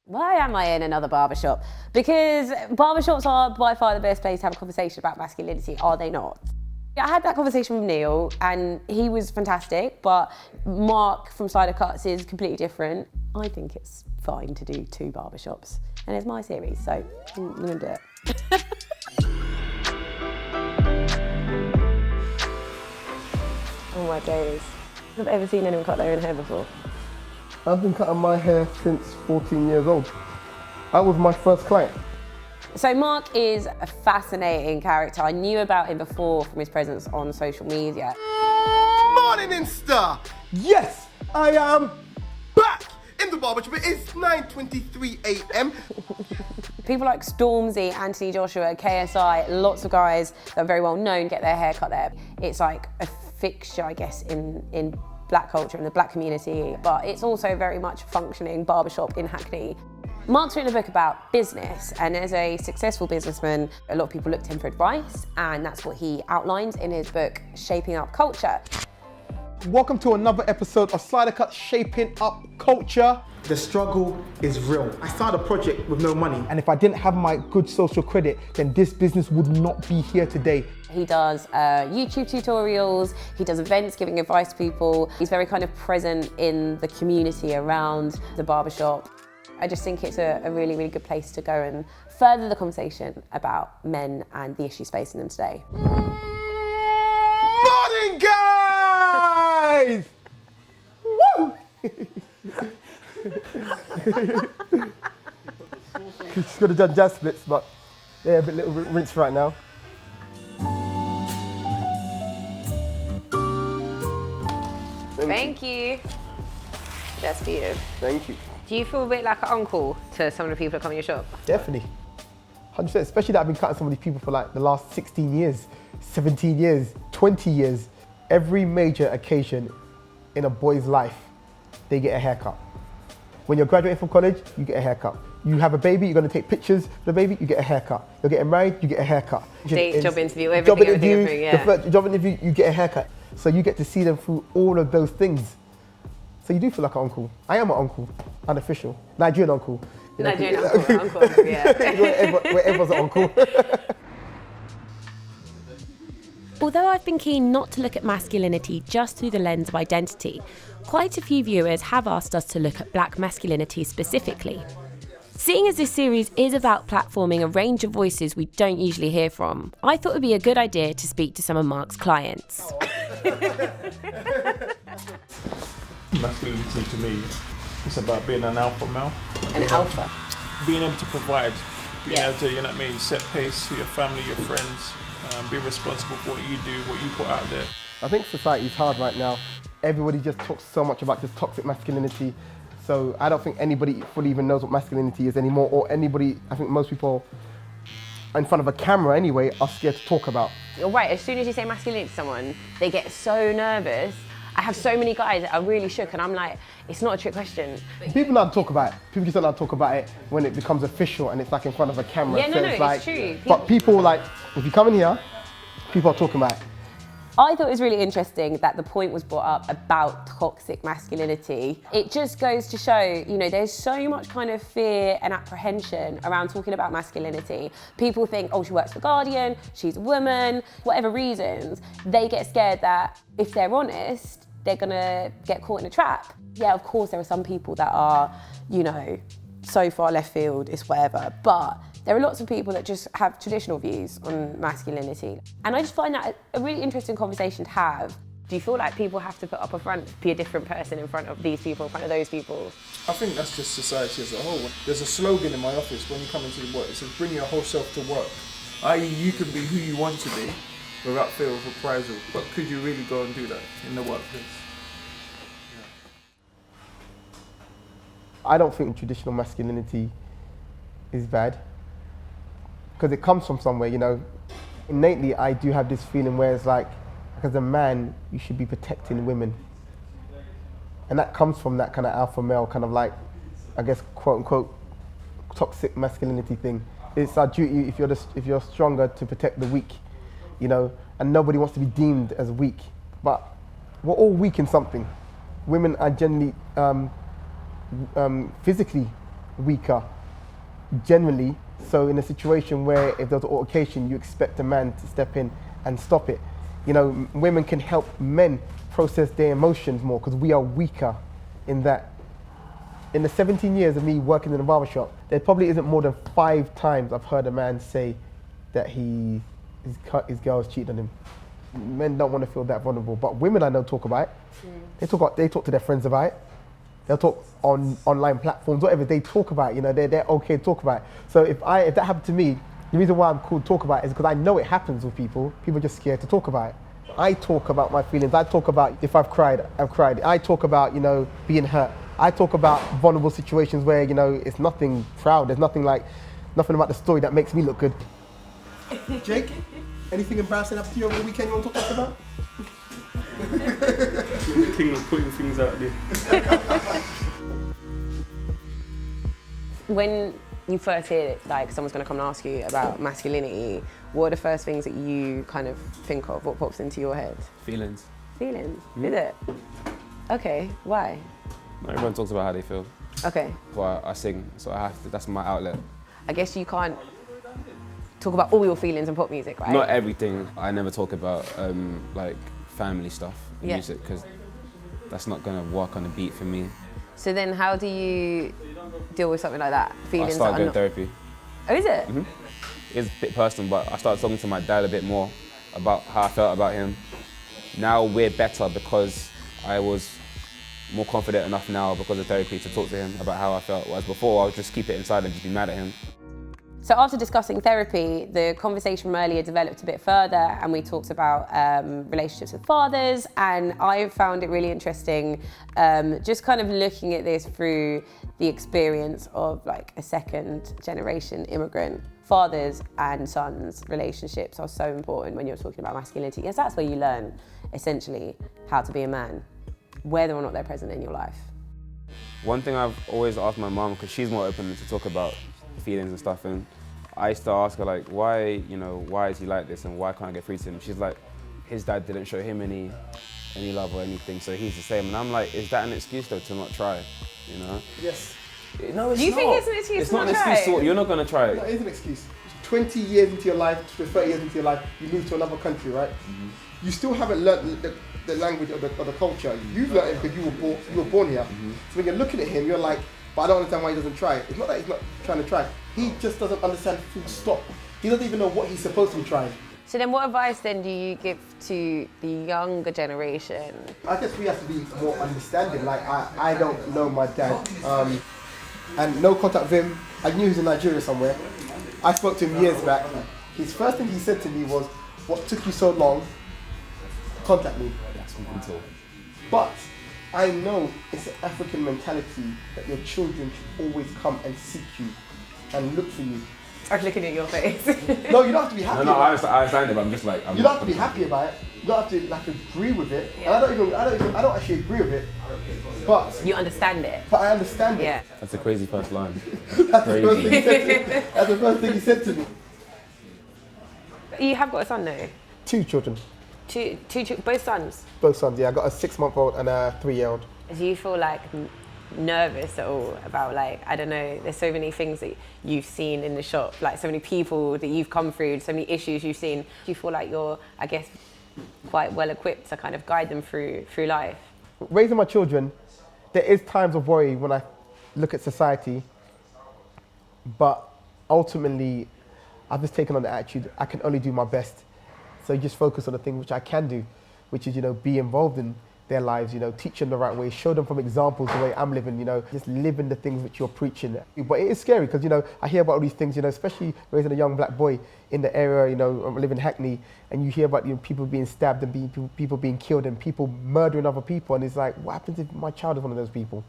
Why am I in another barbershop? Because barbershops are by far the best place to have a conversation about masculinity, are they not? I had that conversation with Neil and he was fantastic, but Mark from SliderCuts is completely different. I think it's fine to do 2 barbershops and it's my series, so I'm gonna do it. Oh my days. I've ever seen anyone cut their own hair before. I've been cutting my hair since 14 years old. I was my first client. So Mark is a fascinating character. I knew about him before from his presence on social media. Morning Insta! Yes, I am back in the barbershop. It is 9:23 a.m. People like Stormzy, Anthony Joshua, KSI, lots of guys that are very well known get their hair cut there. It's like a fixture, I guess, in black culture, in the black community, but it's also very much a functioning barbershop in Hackney. Mark's written a book about business, and as a successful businessman, a lot of people look to him for advice, and that's what he outlines in his book, Shaping Up Culture. Welcome to another episode of SliderCuts Shaping Up Culture. The struggle is real. I started a project with no money, and if I didn't have my good social credit, then this business would not be here today. He does YouTube tutorials, he does events giving advice to people. He's very kind of present in the community around the barbershop. I just think it's a really, really good place to go and further the conversation about men and the issues facing them today. Morning, guys! Woo! She's got to done jazz splits, but yeah, a bit little rinse right now. Thank you. That's for you. Thank you. Do you feel a bit like an uncle to some of the people that come in your shop? Definitely. 100%, especially that I've been cutting some of these people for like the last 16 years, 17 years, 20 years. Every major occasion in a boy's life, they get a haircut. When you're graduating from college, you get a haircut. You have a baby, you're going to take pictures of the baby, you get a haircut. You're getting married, you get a haircut. Date, job interview, everything, yeah. The first job interview, you get a haircut. So you get to see them through all of those things. So you do feel like an uncle. I am an uncle, unofficial. Nigerian uncle. You know, Nigerian uncle, yeah. where everyone's an uncle. Although I've been keen not to look at masculinity just through the lens of identity, quite a few viewers have asked us to look at black masculinity specifically. Seeing as this series is about platforming a range of voices we don't usually hear from, I thought it would be a good idea to speak to some of Mark's clients. Masculinity to me is about being an alpha male. An alpha. Being able to provide, being able to, you know what I mean, set pace for your family, your friends, be responsible for what you do, what you put out there. I think society's hard right now. Everybody just talks so much about this toxic masculinity. So I don't think anybody fully even knows what masculinity is anymore, or anybody, I think most people in front of a camera anyway are scared to talk about. You're right, as soon as you say masculinity to someone, they get so nervous. I have so many guys that are really shook and I'm like, it's not a trick question. People know how to talk about it. People just don't know how to talk about it when it becomes official and it's like in front of a camera. Yeah, so it's true. But people like, if you come in here, people are talking about it. I thought it was really interesting that the point was brought up about toxic masculinity. It just goes to show, you know, there's so much kind of fear and apprehension around talking about masculinity. People think, oh, she works for Guardian, she's a woman, whatever reasons. They get scared that if they're honest, they're gonna get caught in a trap. Yeah, of course, there are some people that are, you know, so far left field, it's whatever, but there are lots of people that just have traditional views on masculinity. And I just find that a really interesting conversation to have. Do you feel like people have to put up a front, be a different person in front of these people, in front of those people? I think that's just society as a whole. There's a slogan in my office when you come into the work, it says bring your whole self to work. I.e. you can be who you want to be without fear of reprisal, but could you really go and do that in the workplace? I don't think traditional masculinity is bad, because it comes from somewhere, you know. Innately, I do have this feeling where it's like, as a man, you should be protecting women. And that comes from that kind of alpha male, kind of like, I guess, quote unquote, toxic masculinity thing. It's our duty, if you're stronger, to protect the weak, you know, and nobody wants to be deemed as weak. But we're all weak in something. Women are generally physically weaker generally. So in a situation where if there's an altercation, you expect a man to step in and stop it. You know, women can help men process their emotions more because we are weaker in that. In the 17 years of me working in a barber shop, there probably isn't more than 5 times I've heard a man say that his girl's cheated on him. Men don't want to feel that vulnerable, but women I know talk about it. They talk to their friends about it. They'll talk on online platforms, whatever. They talk about it. You know, they're okay to talk about it. So if that happened to me, the reason why I'm cool to talk about it is because I know it happens with people. People are just scared to talk about it. I talk about my feelings. I talk about if I've cried, I've cried. I talk about, you know, being hurt. I talk about vulnerable situations where, you know, it's nothing proud. There's nothing about the story that makes me look good. Jake, anything embarrassing happened to you over the weekend you want to talk about? King of putting things out there. When you first hear like someone's going to come and ask you about masculinity, what are the first things that you kind of think of? What pops into your head? Feelings. Feelings? Is it? Okay, why? Everyone talks about how they feel. Okay. But I sing, so I have to, that's my outlet. I guess you can't talk about all your feelings in pop music, right? Not everything. I never talk about like family stuff in music because that's not gonna work on a beat for me. So then how do you deal with something like that? Feelings I started going not... therapy. Oh, is it? Mm-hmm. It's a bit personal, but I started talking to my dad a bit more about how I felt about him. Now we're better because I was more confident enough now because of therapy to talk to him about how I felt, whereas before I would just keep it inside and just be mad at him. So after discussing therapy, the conversation from earlier developed a bit further and we talked about relationships with fathers, and I found it really interesting just kind of looking at this through the experience of like a second generation immigrant. Fathers and sons relationships are so important when you're talking about masculinity, because that's where you learn essentially how to be a man, whether or not they're present in your life. One thing I've always asked my mum, because she's more open to talk about feelings and stuff, and I used to ask her like, why is he like this and why can't I get free to him? She's like, his dad didn't show him any love or anything, so he's the same. And I'm like, is that an excuse though to not try, you know? Yes. No, it's Do you not. think it's an excuse It's to not not an try? excuse to, you're not gonna try it. No, it is an excuse. 20 years into your life, 30 years into your life, you move to another country, right? Mm-hmm. You still haven't learned the language of the culture. You've learned it because you were born here. Mm-hmm. So when you're looking at him, you're like, but I don't understand why he doesn't try. It's not that he's not trying to try. He just doesn't understand full stop. He doesn't even know what he's supposed to be trying. So then what advice then do you give to the younger generation? I guess we have to be more understanding. Like, I don't know my dad. And no contact with him. I knew he was in Nigeria somewhere. I spoke to him years back. His first thing he said to me was, what took you so long? Contact me. That's mental. But I know it's an African mentality that your children should always come and seek you and look for you. I'm looking at your face. No, you don't have to be happy. No, I understand it, but I'm just like, You don't have to be happy about it. You don't have to like agree with it. Yeah. And I don't actually agree with it. But You understand it. I understand it. Yeah. That's a crazy first line. That's the first thing he said to me. You have got a son though? 2 children. Two, both sons. Both sons, yeah. I got a 6-month-old and a 3-year-old. Do you feel like nervous at all about, like, I don't know, there's so many things that you've seen in the shop, like so many people that you've come through, so many issues you've seen. Do you feel like you're, I guess, quite well equipped to kind of guide them through life? Raising my children, there is times of worry when I look at society, but ultimately I've just taken on the attitude, I can only do my best. So just focus on the thing which I can do, which is, be involved in their lives, teach them the right way, show them from examples the way I'm living, just living the things which you're preaching. But it is scary because, I hear about all these things, especially raising a young black boy in the area, I live in Hackney, and you hear about people being stabbed and people being killed and people murdering other people, and it's like, what happens if my child is one of those people?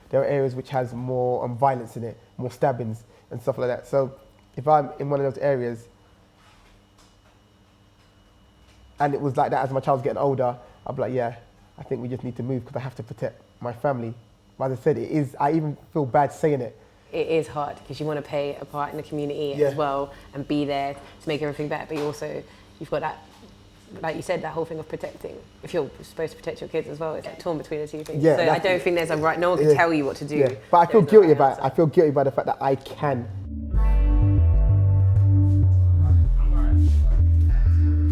There are areas which has more violence in it, more stabbings and stuff like that. So if I'm in one of those areas, and it was like that as my child's getting older, I'd be like, yeah, I think we just need to move because I have to protect my family. But as I said, I even feel bad saying it. It is hard because you want to play a part in the community as well and be there to make everything better, but you've got that like you said, that whole thing of protecting. If you're supposed to protect your kids as well, it's like torn between the two things. Yeah, so I don't think there's a right. No one can tell you what to do. Yeah. But I feel There's no guilty right about it. answer. I feel guilty by the fact that I can.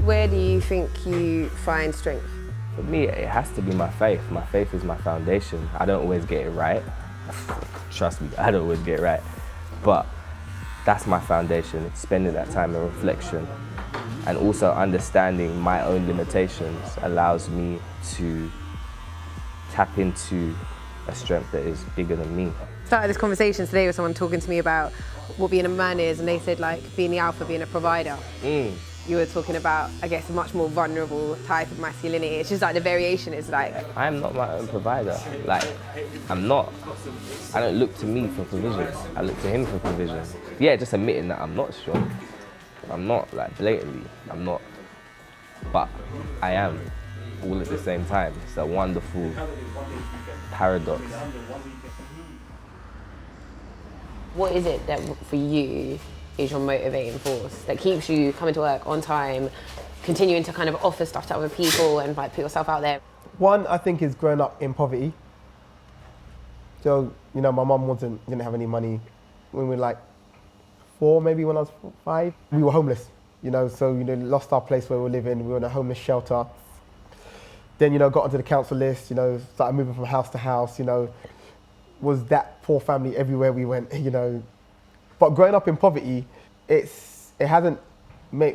Where do you think you find strength? For me, it has to be my faith. My faith is my foundation. I don't always get it right. Trust me, I don't always get it right. But that's my foundation. It's spending that time in reflection and also understanding my own limitations allows me to tap into a strength that is bigger than me. Started this conversation today with someone talking to me about what being a man is, and they said like being the alpha, being a provider. You were talking about, I guess, a much more vulnerable type of masculinity. It's just like the variation is like... I'm not my own provider. Like, I'm not. I don't look to me for provision. I look to him for provision. Yeah, just admitting that I'm not strong. I'm not, like, blatantly. I'm not. But I am, all at the same time. It's a wonderful paradox. What is it that, for you, is your motivating force that keeps you coming to work on time, continuing to kind of offer stuff to other people and like put yourself out there? One, I think, is growing up in poverty. So, you know, my mum didn't have any money when we were like 4, maybe when I was 5. We were homeless, you know, so, you know, lost our place where we were living. We were in a homeless shelter. Then, you know, got onto the council list, you know, started moving from house to house, you know, was that poor family everywhere we went, you know. But growing up in poverty, it hasn't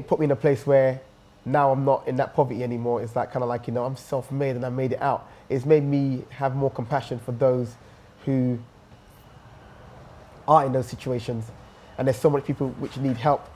put me in a place where now I'm not in that poverty anymore. It's like kind of like, you know, I'm self-made and I made it out. It's made me have more compassion for those who are in those situations. And there's so many people which need help.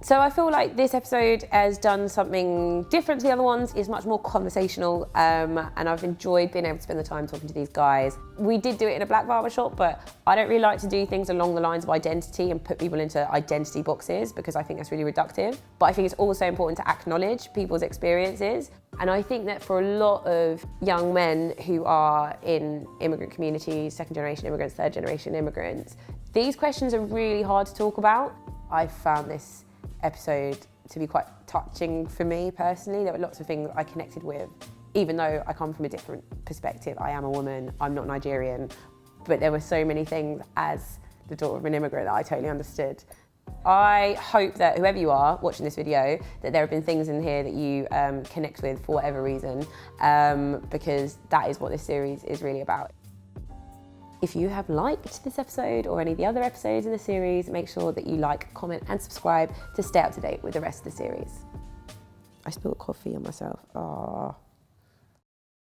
So I feel like this episode has done something different to the other ones. It's much more conversational, and I've enjoyed being able to spend the time talking to these guys. We did do it in a black barber shop, but I don't really like to do things along the lines of identity and put people into identity boxes because I think that's really reductive. But I think it's also important to acknowledge people's experiences. And I think that for a lot of young men who are in immigrant communities, second generation immigrants, third generation immigrants, these questions are really hard to talk about. I found this episode to be quite touching for me personally. There were lots of things I connected with, even though I come from a different perspective. I am a woman, I'm not Nigerian, but there were so many things as the daughter of an immigrant that I totally understood. I hope that whoever you are watching this video, that there have been things in here that you connect with for whatever reason, because that is what this series is really about. If you have liked this episode or any of the other episodes in the series, make sure that you like, comment and subscribe to stay up to date with the rest of the series. I spilled coffee on myself. Aww.